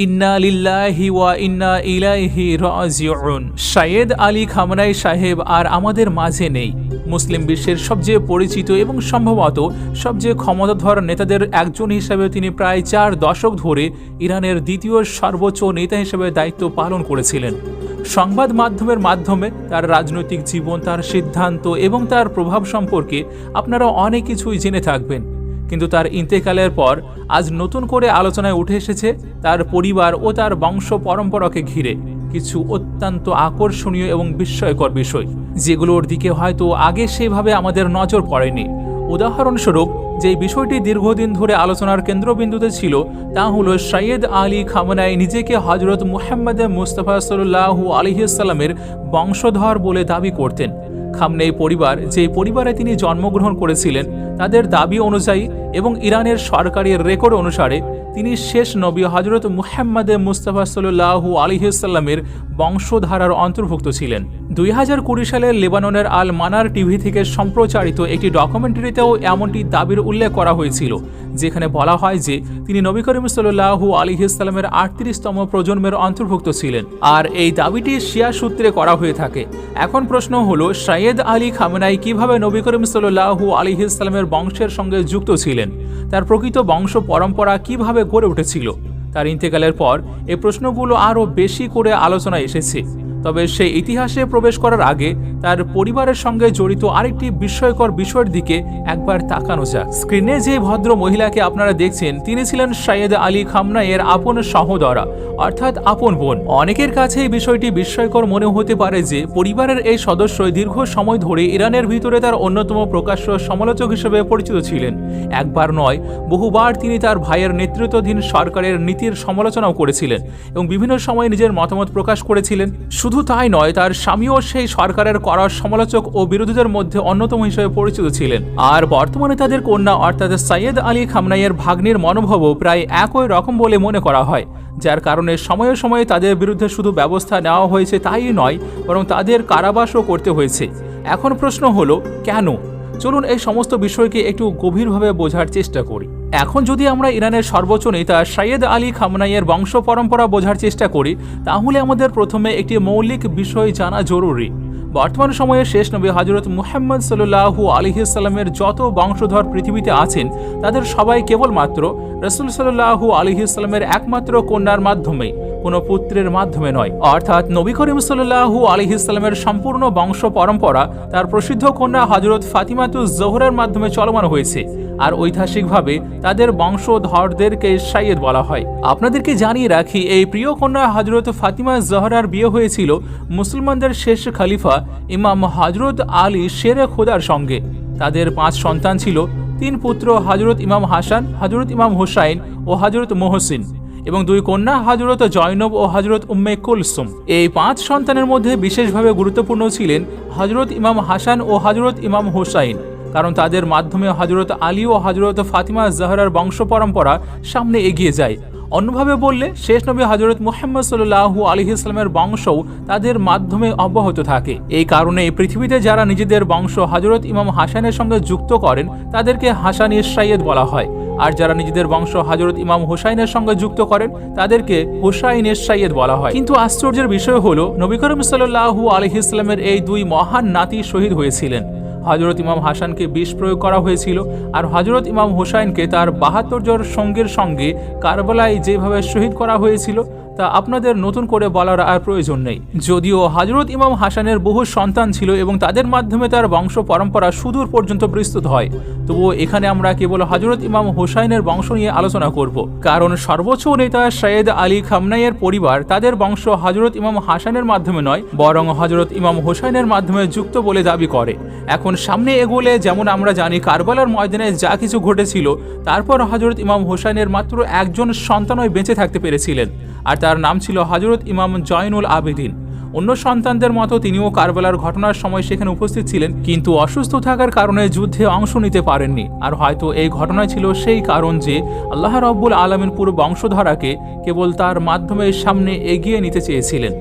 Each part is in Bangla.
ইন্না লিল্লাহি ওয়া ইন্না ইলাইহি রাজিউন। সাইয়েদ আলী খামনাই সাহেব আর আমাদের মাঝে নেই। মুসলিম বিশ্বের সবচেয়ে পরিচিত এবং সম্ভবত সবচেয়ে ক্ষমতাধর নেতাদের একজন হিসেবে তিনি প্রায় 4 দশক ধরে ইরানের দ্বিতীয় সর্বোচ্চ নেতা হিসেবে দায়িত্ব পালন করেছিলেন। সংবাদ মাধ্যমের মাধ্যমে তার রাজনৈতিক জীবন, তার সিদ্ধান্ত এবং তার প্রভাব সম্পর্কে আপনারা অনেক কিছুই জেনে থাকবেন। কিন্তু তার ইন্তেকালের পর আজ নতুন করে আলোচনায় উঠে এসেছে তার পরিবার ও তার বংশ পরম্পরাকে ঘিরে কিছু অত্যন্ত আকর্ষণীয় এবং বিস্ময়কর বিষয়, যেগুলোর দিকে হয়তো আগে সেভাবে আমাদের নজর পড়েনি। উদাহরণস্বরূপ, যে বিষয়টি দীর্ঘদিন ধরে আলোচনার কেন্দ্রবিন্দুতে ছিল তা হলো সাইয়েদ আলী খামনাই নিজেকে হজরত মুহাম্মদ মুস্তাফা সাল্লাল্লাহু আলাইহি সাল্লামের বংশধর বলে দাবি করতেন। খামনেই পরিবার, যে পরিবারে তিনি জন্মগ্রহণ করেছিলেন, তাদের দাবি অনুযায়ী এবং ইরানের সরকারি রেকর্ড অনুসারে তিনি শেষ নবী হজরত মুহাম্মদ মুস্তাফা সাল্লাল্লাহু আলাইহি সাল্লামের বংশধারার অন্তর্ভুক্ত ছিলেন। 2020 সালে লেবাননের আল মানার টিভি থেকে সম্প্রচারিত একটি ডকুমেন্টারিতেও এমনটি দাবির উল্লেখ করা হয়েছিল, যেখানে বলা হয় যে তিনি নবী করিম সাল্লাল্লাহু আলাইহি সাল্লামের 38তম প্রজন্মের অন্তর্ভুক্ত ছিলেন। আর এই দাবিটি শিয়া সূত্রে করা হয়ে থাকে। এখন প্রশ্ন হলো, সাইয়েদ আলী খামেনাই কিভাবে নবী করিম সাল্লাল্লাহু আলাইহি সাল্লামের বংশের সঙ্গে যুক্ত ছিলেন? তার প্রকৃত বংশ পরম্পরা কিভাবে গড়ে উঠেছিল? তার ইন্তেকালের পর এই প্রশ্নগুলো আরও বেশি করে আলোচনায় এসেছে। তবে সেই ইতিহাসে প্রবেশ করার আগে তার পরিবারের সঙ্গে জড়িত আরেকটি বিস্ময়কর বিষয়ের দিকে একবার তাকানো যাক। স্ক্রিনে যে ভদ্র মহিলাকে আপনারা দেখছেন, তিনি ছিলেন সাইয়েদ আলী খামনাইয়ের আপন সহোদরা, অর্থাৎ আপন বোন। অনেকের কাছে এই বিষয়টি বিস্ময়কর মনে হতে পারে যে পরিবারের এই সদস্য দীর্ঘ সময় ধরে ইরানের ভিতরে তার অন্যতম প্রকাশ্য সমালোচক হিসেবে পরিচিত ছিলেন। একবার নয়, বহুবার তিনি তার ভাইয়ের নেতৃত্বাধীন সরকারের নীতির সমালোচনাও করেছিলেন এবং বিভিন্ন সময় নিজের মতামত প্রকাশ করেছিলেন। শুধু তাই নয়, তার স্বামীও সেই সরকারের কড়া সমালোচক ও বিরোধীদের মধ্যে অন্যতম হিসেবে পরিচিত ছিলেন। আর বর্তমানে তাদের কন্যা অর্থাৎ সাইয়েদ আলী খামনাইয়ের ভাগ্নির মনোভাবও প্রায় একই রকম বলে মনে করা হয়, যার কারণে সময়ে সময়ে তাদের বিরুদ্ধে শুধু ব্যবস্থা নেওয়া হয়েছে তাই নয়, বরং তাদের কারাবাসও করতে হয়েছে। এখন প্রশ্ন হলো, কেন? চলুন এই সমস্ত বিষয়কে একটু গভীরভাবে বোঝার চেষ্টা করি। এখন যদি আমরা ইরানের সর্বোচ্চ নেতা সাইয়েদ আলী খামনাইয়ের বংশ পরম্পরা বোঝার চেষ্টা করি, তাহলে আমাদের প্রথমে একটি মৌলিক বিষয় জানা জরুরি। বর্তমান সময়ে শেষ নবী হজরত মুহাম্মদ সাল্লাল্লাহু আলাইহি সাল্লামের যত বংশধর পৃথিবীতে আছেন, তাদের সবাই কেবলমাত্র রাসূল সাল্লাল্লাহু আলাইহি সাল্লামের একমাত্র কন্যার মাধ্যমে, কোনো পুত্রের মাধ্যমে নয়। অর্থাৎ নবী করিম সাল্লাল্লাহু আলাইহি সাল্লামের সম্পূর্ণ বংশ পরম্পরা তার প্রসিদ্ধ কন্যা হযরত ফাতিমাতুজ জোহরার মাধ্যমে চলমান হয়েছে। আর ঐতিহাসিকভাবে তাদের বংশধরদেরকে সাইয়েদ বলা হয়। আপনাদেরকে জানিয়ে রাখি, এই প্রিয় কন্যা হযরত ফাতিমা জোহরার বিয়ে হয়েছিল মুসলমানদের শেষ খলিফা ইমাম হযরত আলী শেরে খোদার সঙ্গে। তাদের 5 সন্তান ছিল, 3 পুত্র হযরত ইমাম হাসান, হযরত ইমাম হুসাইন ও হযরত মুহসিন, এবং 2 কন্যা হযরত জয়নব ও হযরত উম্মে কুলসুম। এই 5 সন্তানের মধ্যে বিশেষভাবে গুরুত্বপূর্ণ ছিলেন হযরত ইমাম হাসান ও হযরত ইমাম হুসাইন, কারণ তাদের মাধ্যমে হযরত আলী ও হযরত ফাতিমা জোহরার বংশ পরম্পরা সামনে এগিয়ে যায়। অন্যভাবে বললে, শেষ নবী হযরত মুহাম্মদ সাল্লাল্লাহু আলাইহি সাল্লামের বংশও তাদের মাধ্যমে অব্যাহত থাকে। এই কারণে পৃথিবীতে যারা নিজেদের বংশ হযরত ইমাম হাসানের সঙ্গে যুক্ত করেন, তাদেরকে হাসানী সাইয়েদ বলা হয়। আর যারা নিজেদের বংশ হযরত ইমাম হুসাইনের সঙ্গে যুক্ত করেন, তাদেরকে হুসাইনের সাইয়েদ বলা হয়। কিন্তু আশ্চর্যের বিষয় হলো, নবী করিম সাল্লাল্লাহু আলাইহি সাল্লামের এই 2 মহান নাতি শহীদ হয়েছিলেন। হযরত ইমাম হাসানকে বিষ প্রয়োগ করা হয়েছিল, আর হযরত ইমাম হুসাইনকে তার 72 জন সঙ্গীর সঙ্গে কারবালায় যেভাবে শহীদ করা হয়েছিল তা আপনাদের নতুন করে বলার আর প্রয়োজন নেই। যদিও হযরত ইমাম হাসানের বহু সন্তান ছিল এবং তাদের মাধ্যমে তার বংশ পরম্পরা সুদূর পর্যন্ত বিস্তৃত হয়, তবুও এখানে আমরা কেবল হযরত ইমাম হুসাইনের বংশ নিয়ে আলোচনা করব, কারণ সর্বোচ্চ নেতা সাইয়েদ আলী খামনাইয়ের পরিবার তাদের বংশ হযরত ইমাম হাসানের মাধ্যমে নয়, বরং হযরত ইমাম হুসাইনের মাধ্যমে যুক্ত বলে দাবি করে। এখন সামনে এগোলে, যেমন আমরা জানি কারবালার ময়দানে যা কিছু ঘটেছিল, তারপর হযরত ইমাম হুসাইনের মাত্র একজন সন্তানই বেঁচে থাকতে পেরেছিলেন, আর তার নাম ছিল হযরত ইমাম জয়নুল আবেদিন। অন্য সন্তানদের মতো তিনিও কারবালার ঘটনার সময় সেখানে উপস্থিত ছিলেন, কিন্তু অসুস্থ থাকার কারণে যুদ্ধে অংশ নিতে পারেননি। আর হয়তো এই ঘটনায় ছিল সেই কারণ যে আল্লাহ রাব্বুল আলামিন পুরো বংশধারাকে কেবল তার মাধ্যমে সামনে এগিয়ে নিতে চেয়েছিলেন।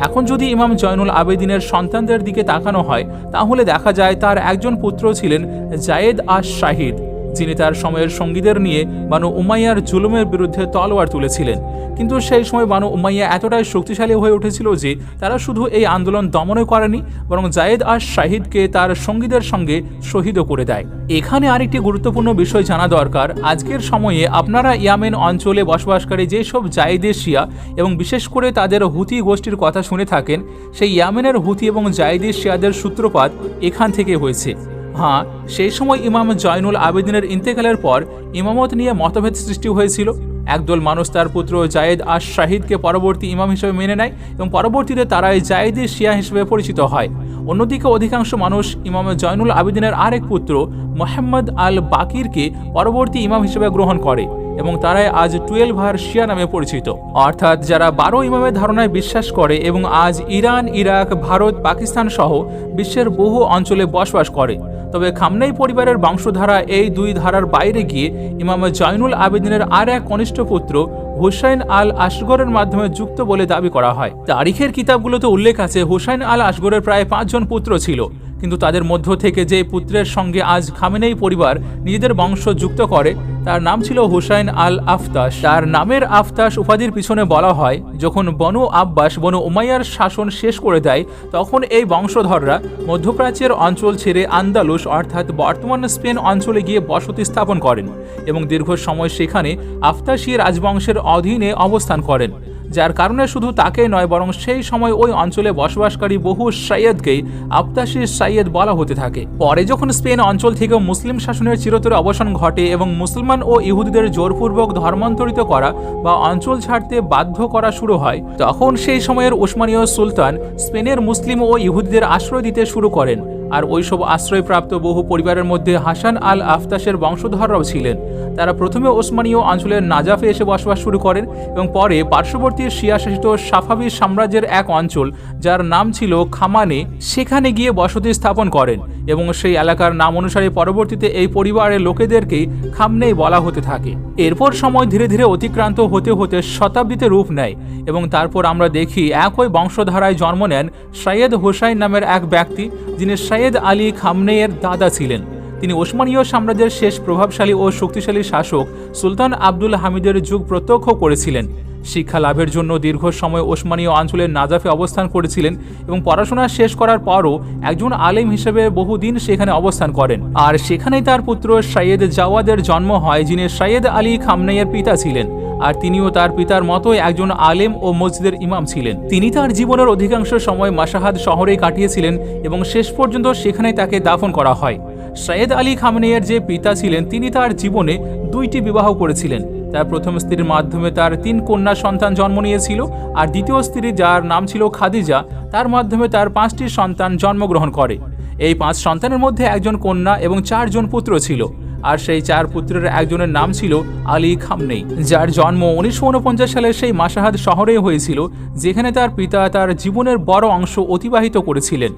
এখন যদি ইমাম জয়নুল আবেদিনের সন্তানদের দিকে তাকানো হয়, তাহলে দেখা যায় তার একজন পুত্র ছিলেন জায়েদ আশ শাহিদ, যিনি তার সময়ের সঙ্গীদের নিয়ে বানু উমাইয়ার জুলুমের বিরুদ্ধে তলোয়ার তুলেছিলেন। কিন্তু সেই সময় বানু উমাইয়া এতটাই শক্তিশালী হয়ে উঠেছিল যে তারা শুধু এই আন্দোলন দমনই করেনি, বরং জায়েদ আশ শাহিদকে তার সঙ্গীদের সঙ্গে শহীদও করে দেয়। এখানে আরেকটি গুরুত্বপূর্ণ বিষয় জানা দরকার। আজকের সময়ে আপনারা ইয়ামেন অঞ্চলে বসবাসকারী যেসব জায়েদে শিয়া এবং বিশেষ করে তাদের হুথি গোষ্ঠীর কথা শুনে থাকেন, সেই ইয়ামেনের হুথি এবং জায়েদি শিয়াদের সূত্রপাত এখান থেকে হয়েছে। হ্যাঁ, সেই সময় ইমাম জয়নুল আবেদিনের ইন্তেকালের পর ইমামত নিয়ে মতভেদ সৃষ্টি হয়েছিল। একদল মানুষ তার পুত্র জায়েদ আশ শাহিদকে পরবর্তী ইমাম হিসেবে মেনে নেয় এবং পরবর্তীতে তারাই জায়েদি শিয়া হিসেবে পরিচিত হয়। অন্যদিকে অধিকাংশ মানুষ ইমাম জয়নুল আবেদিনের আরেক পুত্র মোহাম্মদ আল বাকিরকে পরবর্তী ইমাম হিসেবে গ্রহণ করে এবং তারাই আজ 12 শিয়া নামে পরিচিত, অর্থাৎ যারা 12 ইমামের ধারণায় বিশ্বাস করে এবং আজ ইরান, ইরাক, ভারত, পাকিস্তান সহ বিশ্বের বহু অঞ্চলে বসবাস করে। তবে খামনেই পরিবারের বংশধারা এই দুই ধারার বাইরে গিয়ে ইমাম জয়নুল আবেদিনের আর এক কনিষ্ঠ পুত্র হুসাইন আল আসগরের মাধ্যমে যুক্ত বলে দাবি করা হয়। তারিখের কিতাবগুলোতে উল্লেখ আছে হুসাইন আল আসগরের প্রায় 5 জন পুত্র ছিল, কিন্তু তাদের মধ্য থেকে যে পুত্রের সঙ্গে আজ খামেনেই পরিবার নিজেদের বংশ যুক্ত করে তার নাম ছিল হুসাইন আল আফতাস। তার নামের আফতাস উপাধির পিছনে বলা হয়, যখন বনু আব্বাস বনু উমাইয়ার শাসন শেষ করে দেয় তখন এই বংশধররা মধ্যপ্রাচ্যের অঞ্চল ছেড়ে আন্দালুস অর্থাৎ বর্তমান স্পেন অঞ্চলে গিয়ে বসতি স্থাপন করেন এবং দীর্ঘ সময় সেখানে আফতাসি রাজবংশের অধীনে অবস্থান করেন, যার কারণে শুধু তাকেই নয় বরং সেই সময় ওই অঞ্চলে বসবাসকারী বহু সাইয়েদকেই আফতাসি সাইয়েদ বলা হতে থাকে। পরে যখন স্পেন অঞ্চল থেকে মুসলিম শাসনের চিরতরে অবসান ঘটে এবং মুসলমান ও ইহুদিদের জোরপূর্বক ধর্মান্তরিত করা বা অঞ্চল ছাড়তে বাধ্য করা শুরু হয়, তখন সেই সময়ের উসমানীয় সুলতান স্পেনের মুসলিম ও ইহুদিদের আশ্রয় দিতে শুরু করেন। আর ওইসব আশ্রয়প্রাপ্ত বহু পরিবারের মধ্যে হাসান আল আফতাসের বংশধররাও ছিলেন। তারা প্রথমে ওসমানীয় অঞ্চলের নাজাফে এসে বসবাস শুরু করেন এবং পরে পার্শ্ববর্তী শিয়া শাসিত সাফাভি সাম্রাজ্যের এক অঞ্চল যার নাম ছিল খামানে, সেখানে গিয়ে বসতি স্থাপন করেন এবং সেই এলাকার নাম অনুসারে পরবর্তীতে এই পরিবারের লোকেদেরকেই খামনেই বলা হতে থাকে। এরপর সময় ধীরে ধীরে অতিক্রান্ত হতে হতে শতাব্দীতে রূপ নেয় এবং তারপর আমরা দেখি একই বংশধারায় জন্ম নেন সৈয়দ হুসাইন নামের এক ব্যক্তি, যিনি সৈয়দ আলী খামনেইয়ের দাদা ছিলেন। তিনি ওসমানীয় সাম্রাজ্যের শেষ প্রভাবশালী ও শক্তিশালী শাসক সুলতান আব্দুল হামিদের যুগ প্রত্যক্ষ করেছিলেন। শিক্ষা লাভের জন্য দীর্ঘ সময় ওসমানীয় অঞ্চলের নাজাফে অবস্থান করেছিলেন এবং পড়াশোনা শেষ করার পরও একজন আলেম হিসেবে বহুদিন সেখানে অবস্থান করেন। আর সেখানেই তার পুত্র সৈয়দ জাওয়াদের জন্ম হয়, যিনি সৈয়দ আলী খামনেইয়ের পিতা ছিলেন। আর তিনিও তার পিতার মতোই একজন আলেম ও মসজিদের ইমাম ছিলেন। তিনি তার জীবনের অধিকাংশ সময় মাশহাদ শহরেই কাটিয়েছিলেন এবং শেষ পর্যন্ত সেখানেই তাকে দাফন করা হয়। সৈয়দ আলী খামনেইয়ের যে পিতা ছিলেন তিনি তার জীবনে 2টি বিবাহ করেছিলেন। তার প্রথম স্ত্রীর মাধ্যমে তার 3 কন্যা সন্তান জন্ম নিয়েছিল, আর দ্বিতীয় স্ত্রী যার নাম ছিল খাদিজা, তার মাধ্যমে তার 5টি সন্তান জন্মগ্রহণ করে। এই 5 সন্তানের মধ্যে একজন কন্যা এবং 4 জন পুত্র ছিল, আর সেই 4 পুত্রের একজনের নাম ছিল আলী খামনেই, যার জন্ম 1949 সালের সেই মাশহাদ শহরেই হয়েছিল, যেখানে তার পিতা তার জীবনের বড় অংশ অতিবাহিত করেছিলেন।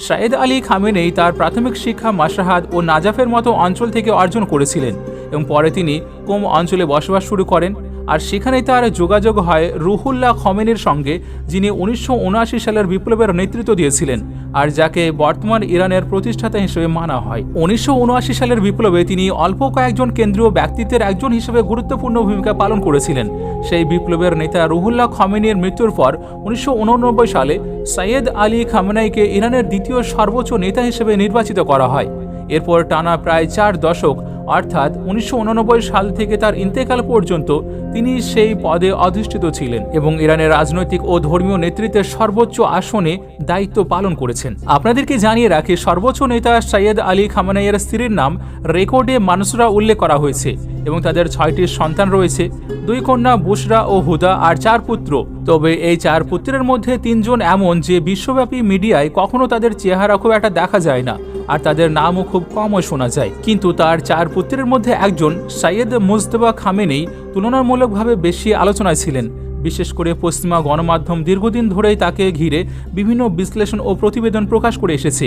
সৈয়দ আলী খামেনেই তার প্রাথমিক শিক্ষা মাশহাদ ও নাজাফের মতো অঞ্চল থেকে অর্জন করেছিলেন এবং পরে তিনি কুম অঞ্চলে বসবাস শুরু করেন। আর সেখানেই তার যোগাযোগ হয় রুহুল্লাহ খমেনির সঙ্গে, যিনি 1979 সালের বিপ্লবের নেতৃত্ব দিয়েছিলেন আর যাকে বর্তমান ইরানের প্রতিষ্ঠাতা হিসেবে মানা হয়। 1979 সালের বিপ্লবে তিনি অল্প কয়েকজন কেন্দ্রীয় ব্যক্তিত্বের একজন হিসেবে গুরুত্বপূর্ণ ভূমিকা পালন করেছিলেন। সেই বিপ্লবের নেতা রুহুল্লাহ খমেনির মৃত্যুর পর 1989 সালে সৈয়দ আলী খামেনেইকে ইরানের দ্বিতীয় সর্বোচ্চ নেতা হিসেবে নির্বাচিত করা হয়। এরপর টানা প্রায় 4 দশক অর্থাৎ 1989 সাল থেকে তার ইন্তেকাল পর্যন্ত তিনি সেই পদে অধিষ্ঠিত ছিলেন এবং ইরানের রাজনৈতিক ও ধর্মীয় নেতৃত্বের সর্বোচ্চ আসনে দায়িত্ব পালন করেছেন। আপনাদেরকে জানিয়ে রাখি, সর্বোচ্চ নেতা সৈয়দ আলী খামেনেইয়ের স্ত্রীর নাম রেকর্ডে মানসুরা উল্লেখ করা হয়েছে এবং তাদের 6টি সন্তান রয়েছে, 2 কন্যা বুশরা ও হুদা আর 4 পুত্র। তবে এই 4 পুত্রের মধ্যে 3 জন এমন যে বিশ্বব্যাপী মিডিয়ায় কখনো তাদের চেহারা খুব একটা দেখা যায় না আর তাদের নামও খুব কমই শোনা যায়, কিন্তু তার 4 পুত্রের মধ্যে একজন সৈয়দ মুজতবা খামেনেই তুলনামূলকভাবে বেশি আলোচনায় ছিলেন। বিশেষ করে পশ্চিমা গণমাধ্যম দীর্ঘদিন ধরেই তাকে ঘিরে বিভিন্ন বিশ্লেষণ ও প্রতিবেদন প্রকাশ করে এসেছে।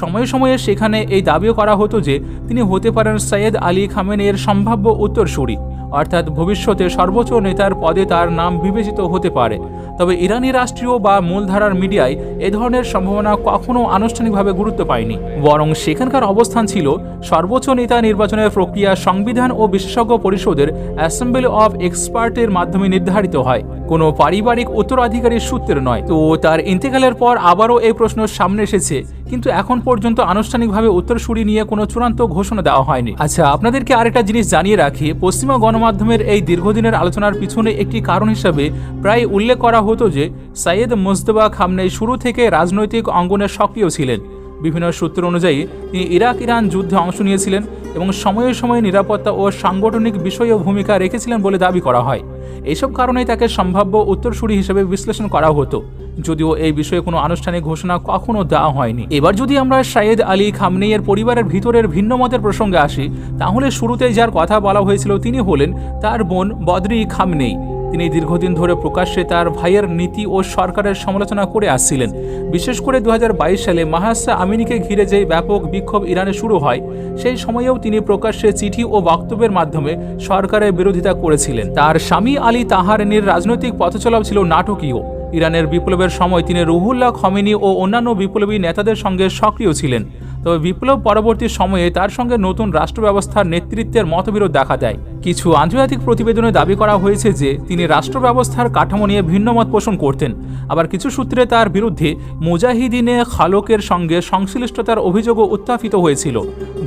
সময়ে সময়ে সেখানে এই দাবিও করা হতো যে তিনি হতে পারেন সৈয়দ আলী খামেনেইয়ের সম্ভাব্য উত্তরসূরি, অর্থাৎ ভবিষ্যতে সর্বোচ্চ নেতার পদে তার নাম বিবেচিত হতে পারে। তবে ইরানি রাষ্ট্রীয় বা মূলধারার মিডিয়ায় এ ধরনের সম্ভাবনা কখনো আনুষ্ঠানিকভাবে গুরুত্ব পায়নি, বরং সেখানকার অবস্থান ছিল সর্বোচ্চ নেতা নির্বাচনের প্রক্রিয়া সংবিধান ও বিশেষজ্ঞ পরিষদের অ্যাসেম্বলি অফ এক্সপার্টের মাধ্যমে নির্ধারিত হয়, কোনো পারিবারিক উত্তরাধিকারীর সূত্রে নয়। তো তার ইন্তেকালের পর আবারও এই প্রশ্ন সামনে এসেছে, কিন্তু এখন পর্যন্ত আনুষ্ঠানিকভাবে উত্তরসূরি নিয়ে কোনো চূড়ান্ত ঘোষণা দেওয়া হয়নি। আচ্ছা, আপনাদেরকে আরেকটা জিনিস জানিয়ে রাখি, পশ্চিমা গণমাধ্যমের এই দীর্ঘদিনের আলোচনার পিছনে একটি কারণ হিসাবে প্রায় উল্লেখ করা হতো যে সাইয়েদ মুজতবা খামনেই শুরু থেকে রাজনৈতিক অঙ্গনে সক্রিয় ছিলেন। বিভিন্ন সূত্র অনুযায়ী তিনি ইরাক ইরান যুদ্ধে অংশ নিয়েছিলেন এবং সময়ে সময়ে নিরাপত্তা ও সাংগঠনিক বিষয়েও ভূমিকা রেখেছিলেন বলে দাবি করা হয়। এইসব কারণেই তাকে সম্ভাব্য উত্তরসূরি হিসেবে বিশ্লেষণ করা হতো, যদিও এই বিষয়ে কোনো আনুষ্ঠানিক ঘোষণা কখনো দেওয়া হয়নি। এবার যদি আমরা সাইয়েদ আলী খামনেইয়ের পরিবারের ভিতরের ভিন্ন মতের প্রসঙ্গে আসি, তাহলে শুরুতেই যার কথা বলা হয়েছিল তিনি হলেন তার বোন বদরি খামনেই। তিনি দীর্ঘদিন ধরে প্রকাশ্যে তার ভাইয়ের নীতি ও সরকারের সমালোচনা করে আসছিলেন। বিশেষ করে 2022 সালে মাহসা আমিনিকে ঘিরে যে ব্যাপক বিক্ষোভ ইরানে শুরু হয়, সেই সময়েও তিনি প্রকাশ্যে চিঠি ও বক্তব্যের মাধ্যমে সরকারের বিরোধিতা করেছিলেন। তার স্বামী আলী তাহারানির রাজনৈতিক পথচলা ছিল নাটকীয়। ইরানের বিপ্লবের সময় তিনি রুহুল্লাহ খমেনি ও অন্যান্য বিপ্লবী নেতাদের সঙ্গে সক্রিয় ছিলেন। তবে বিপ্লব পরবর্তী সময়ে তার সঙ্গে নতুন রাষ্ট্র ব্যবস্থার নেতৃত্বের মতবিরোধ দেখা দেয়। কিছু আন্তর্জাতিক প্রতিবেদনে দাবি করা হয়েছে যে তিনি রাষ্ট্র ব্যবস্থার কাঠামো নিয়ে ভিন্ন মত পোষণ করতেন। আবার কিছু সূত্রে তার বিরুদ্ধে মুজাহিদিনে খালকের সঙ্গে সংশ্লিষ্টতার অভিযোগও উত্থাপিত হয়েছিল,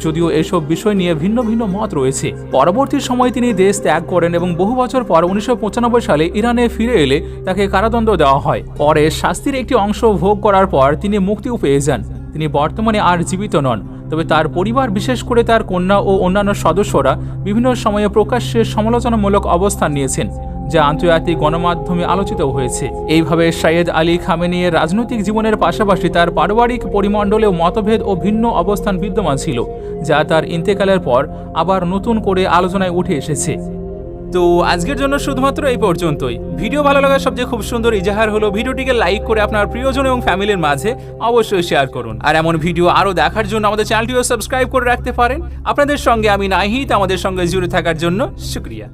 যদিও এসব বিষয় নিয়ে ভিন্ন ভিন্ন মত রয়েছে। পরবর্তী সময়ে তিনি দেশ ত্যাগ করেন এবং বহু বছর পর 1995 সালে ইরানে ফিরে এলে তাকে কারাদণ্ড দেওয়া হয়। পরে শাস্তির একটি অংশ ভোগ করার পর তিনি মুক্তিও পেয়ে যান। তিনি বর্তমানে আর জীবিত নন, তবে তার পরিবার, বিশেষ করে তার কন্যা ও অন্যান্য সদস্যরা বিভিন্ন সময়ে প্রকাশ্যে সমালোচনামূলক অবস্থান নিয়েছেন, যা আন্তর্জাতিক গণমাধ্যমে আলোচিত হয়েছে। এইভাবে সাইয়েদ আলী খামেনির রাজনৈতিক জীবনের পাশাপাশি তার পারিবারিক পরিমণ্ডলেও মতভেদ ও ভিন্ন অবস্থান বিদ্যমান ছিল, যা তার ইন্তেকালের পর আবার নতুন করে আলোচনায় উঠে এসেছে। তো আজকের জন্য শুধুমাত্র এই পর্যন্তই। ভিডিও ভালো লাগার সবচেয়ে খুব সুন্দর ইজাহার হলো ভিডিওটিকে লাইক করে আপনার প্রিয়জন এবং ফ্যামিলির মাঝে অবশ্যই শেয়ার করুন। আর এমন ভিডিও আরও দেখার জন্য আমাদের চ্যানেলটিও সাবস্ক্রাইব করে রাখতে পারেন। আপনাদের সঙ্গে আমি নাহিদ, আমাদের সঙ্গে জুড়ে থাকার জন্য শুকরিয়া।